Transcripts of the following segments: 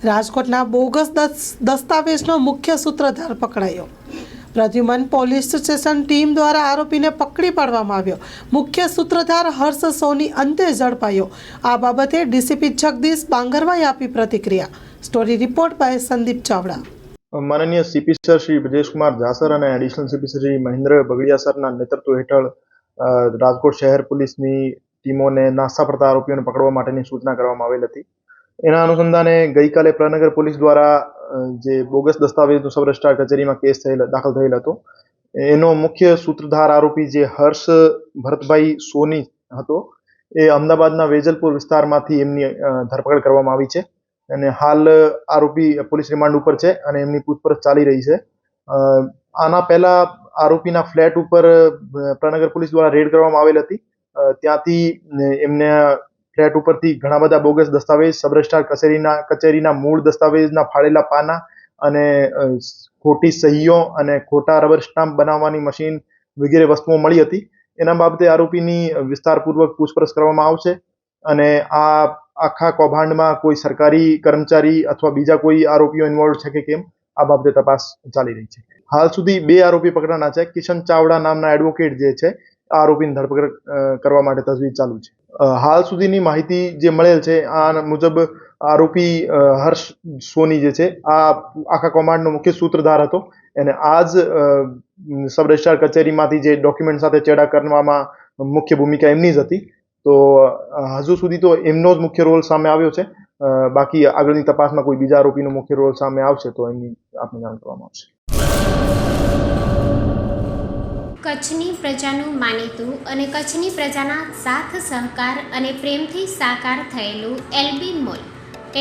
રાજકોટના બોગસ દસ્તાવેજનો મુખ્ય સૂત્રધાર પકડાયો। પ્રદ્યુમન પોલીસ સ્ટેશન ટીમ દ્વારા આરોપીને પકડી પાડવામાં આવ્યો। મુખ્ય સૂત્રધાર હર્ષ સોની અંતે ઝડપાયો। આ બાબતે ડીસીપી જગદીશ બાંગરવાએ આપી પ્રતિક્રિયા। Story report by Sandeep Chavda. माननीय सीपी सर श्री ब्रजेश कुमार जासर और additional CP sir Shri Mahendra Bagadia सरना नेतृत्व हेठळ राजकोट शहर पुलिसनी टीमोने नास्ता पड़ता आरोपीओने पकड़वा माटेनी सूचना करवामां आवेल हती। एना अनुसंधाने गईकाले प्रनगर पुलिस द्वारा जे बोगस दस्तावेजनो सब रजिस्ट्रार कचेरीमां केस दाखल थयेल हतो। एनो मुख्य सूत्रधार आरोपी जे हर्ष भरतभाई सोनी हतो ए अमदावादना वेजलपुर विस्तारमांथी एमनी धरपकड़ करवामां आवी छे અને હાલ આરોપી પોલીસ રિમાન્ડ ઉપર છે અને એમની પૂછપરછ ચાલી રહી છે। આના પહેલા આરોપીના ફ્લેટ ઉપર પ્રનગર પોલીસ દ્વારા રેડ કરવામાં આવેલ હતી। ત્યાંથી એમને ફ્લેટ ઉપરથી ઘણા બધા બોગસ દસ્તાવેજ સબ રજિસ્ટ્રાર કચેરીના મૂળ દસ્તાવેજના ફાળેલા પાના અને ખોટી સહીઓ અને ખોટા રબર સ્ટામ્પ બનાવવાની મશીન વગેરે વસ્તુઓ મળી હતી। એના બાબતે આરોપીની વિસ્તારપૂર્વક પૂછપરછ કરવામાં આવશે અને આ આખા કૌભાંડમાં કોઈ સરકારી કર્મચારી અથવા બીજા કોઈ આરોપીઓ ઇન્વોલ્વ છે કે કેમ આ બાબતે તપાસ ચાલી રહી છે। હાલ સુધી 2 આરોપી પકડાના છે। કિશન ચાવડા નામના એડવોકેટ જે છે આ આરોપીની ધરપકડ કરવા માટે તજવીજ ચાલુ છે। હાલ સુધીની માહિતી જે મળેલ છે આ મુજબ આરોપી હર્ષ સોની જે છે આ આખા કૌભાંડનો મુખ્ય સૂત્રધાર હતો અને આજ સબ રજિસ્ટ્રાર કચેરીમાંથી જે ડોક્યુમેન્ટ સાથે ચેડા કરવામાં મુખ્ય ભૂમિકા એમની જ હતી। तो हजू सुधी तो एमनो ज मुख्य रोल सामे आव्यो छे। बाकी आगळनी तपासमां कोई बीजा आरोपीनो मुख्य रोल सामे आवशे तो एमनी आपने जाण करवामां आवशे। कच्छनी प्रजानुं मानीतुं अने कच्छनी प्रजाना साथ सहकार अने प्रेमथी साकार थयेलुं एलबी मॉल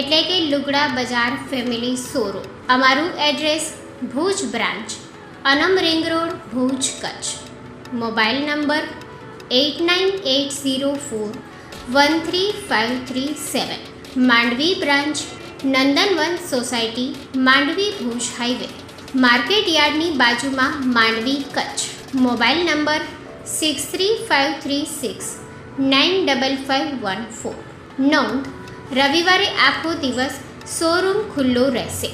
एटले के लुगड़ा बजार फेमिली शोरूम। अमारुं address Bhuj branch Anam ring road Bhuj Kutch. Mobile number 8980413537। Mandvi branch Nandanvan society Mandvi Bhuj highway market यार्डनी बाजूमां मांडवी कच्छ। Mobile number 6353695514। नोंध रविवारे आखो दिवस शोरूम खुल्लो रहेशे।